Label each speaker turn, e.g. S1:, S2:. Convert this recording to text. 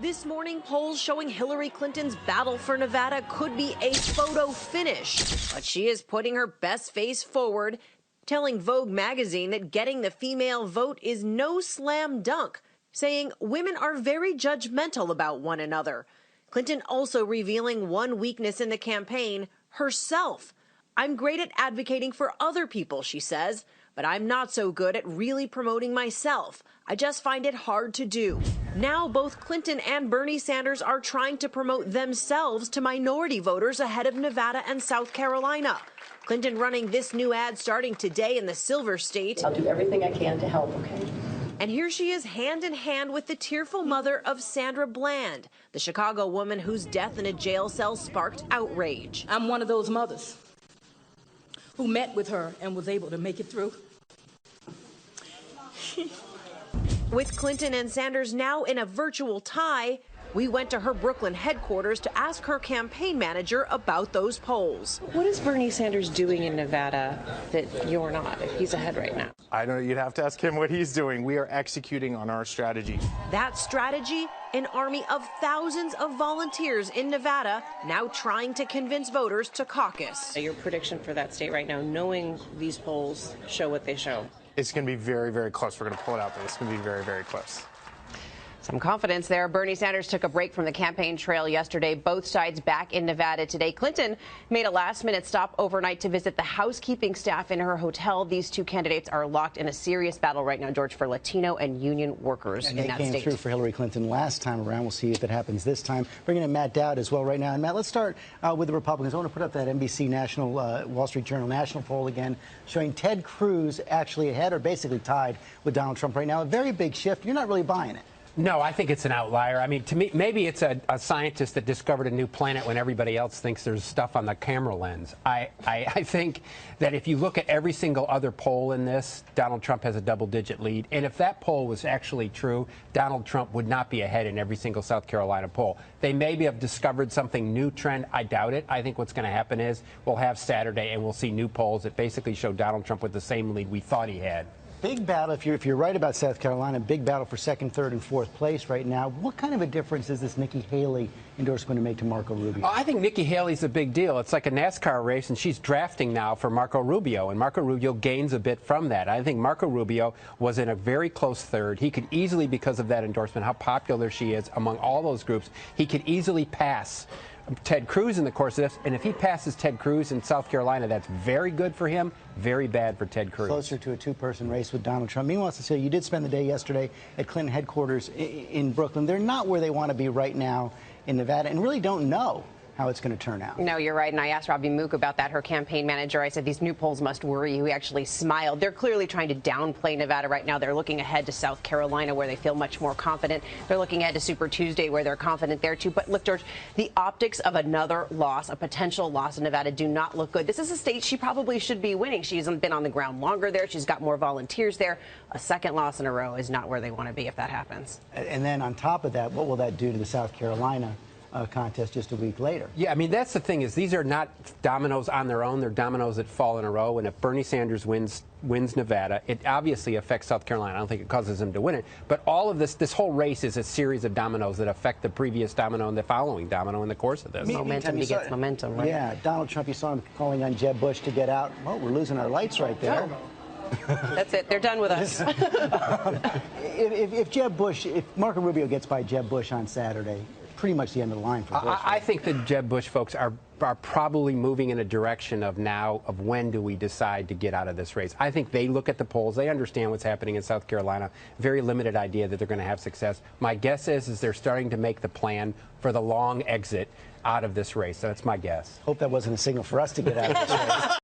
S1: This morning, polls showing Hillary Clinton's battle for Nevada could be a photo finish, but she is putting her best face forward, telling Vogue magazine that getting the female vote is no slam dunk, saying women are very judgmental about one another. Clinton also revealing one weakness in the campaign, herself. I'm great at advocating for other people, she says, but I'm not so good at really promoting myself. I just find it hard to do. Now both Clinton and Bernie Sanders are trying to promote themselves to minority voters ahead of Nevada and South Carolina. Clinton running this new ad starting today in the Silver State.
S2: I'll do everything I can to help, okay?
S1: And here she is hand in hand with the tearful mother of Sandra Bland, the Chicago woman whose death in a jail cell sparked outrage.
S3: I'm one of those mothers who met with her and was able to make it through.
S1: With Clinton and Sanders now in a virtual tie, we went to her Brooklyn headquarters to ask her campaign manager about those polls.
S4: What is Bernie Sanders doing in Nevada that you're not, if he's ahead right now?
S5: I don't know. You'd have to ask him what he's doing. We are executing on our strategy.
S1: That strategy, an army of thousands of volunteers in Nevada now trying to convince voters to caucus.
S4: Your prediction for that state right now, knowing these polls show what they show?
S5: It's going to be very, very close. We're going to pull it out there. It's going to be very, very close.
S6: Some confidence there. Bernie Sanders took a break from the campaign trail yesterday. Both sides back in Nevada today. Clinton made a last-minute stop overnight to visit the housekeeping staff in her hotel. These two candidates are locked in a serious battle right now, George, for Latino and union workers in that state.
S7: It came through for Hillary Clinton last time around. We'll see if it happens this time. Bringing in Matt Dowd as well right now. And Matt, let's start with the Republicans. I want to put up that NBC National, Wall Street Journal national poll again, showing Ted Cruz actually ahead or basically tied with Donald Trump right now. A very big shift. You're not really buying it.
S8: No, I think it's an outlier. I mean, to me, maybe it's a scientist that discovered a new planet when everybody else thinks there's stuff on the camera lens. I think that if you look at every single other poll in this, Donald Trump has a double-digit lead. And if that poll was actually true, Donald Trump would not be ahead in every single South Carolina poll. They maybe have discovered something new trend. I doubt it. I think what's going to happen is we'll have Saturday and we'll see new polls that basically show Donald Trump with the same lead we thought he had.
S7: Big battle, if you're right about South Carolina, big battle for second, third, and fourth place right now. What kind of a difference is this Nikki Haley endorsement to make to Marco Rubio?
S8: I think Nikki Haley's a big deal. It's like a NASCAR race, and she's drafting now for Marco Rubio, and Marco Rubio gains a bit from that. I think Marco Rubio was in a very close third. He could easily, because of that endorsement, how popular she is among all those groups, he could easily pass Ted Cruz in the course of this, and if he passes Ted Cruz in South Carolina, that's very good for him, very bad for Ted Cruz.
S7: Closer to a two-person race with Donald Trump. Meanwhile, Cecilia, you did spend the day yesterday at Clinton headquarters in Brooklyn. They're not where they want to be right now in Nevada and really don't know how it's going to turn out.
S6: No, you're right. And I asked Robbie Mook about that, her campaign manager. I said, these new polls must worry you. He actually smiled. They're clearly trying to downplay Nevada right now. They're looking ahead to South Carolina, where they feel much more confident. They're looking ahead to Super Tuesday, where they're confident there, too. But look, George, the optics of another loss, a potential loss in Nevada, do not look good. This is a state she probably should be winning. She's been on the ground longer there. She's got more volunteers there. A second loss in a row is not where they want to be if that happens.
S7: And then on top of that, what will that do to the South Carolina contest just a week later?
S8: Yeah, I mean, that's the thing is these are not dominoes on their own. They're dominoes that fall in a row. And if Bernie Sanders wins Nevada, it obviously affects South Carolina. I don't think it causes him to win it. But all of this whole race is a series of dominoes that affect the previous domino and the following domino in the course of this.
S6: Momentum begets momentum, right?
S7: Yeah, Donald Trump, you saw him calling on Jeb Bush to get out. Well, we're losing our lights right there.
S6: That's it. They're done with us.
S7: If Jeb Bush, if Marco Rubio gets by Jeb Bush on Saturday, pretty much the end of the line for Bush.
S8: I think the Jeb Bush folks are probably moving in a direction of when do we decide to get out of this race. I think they look at the polls. They understand what's happening in South Carolina. Very limited idea that they're going to have success. My guess is they're starting to make the plan for the long exit out of this race. That's my guess.
S7: Hope that wasn't a signal for us to get out of this race.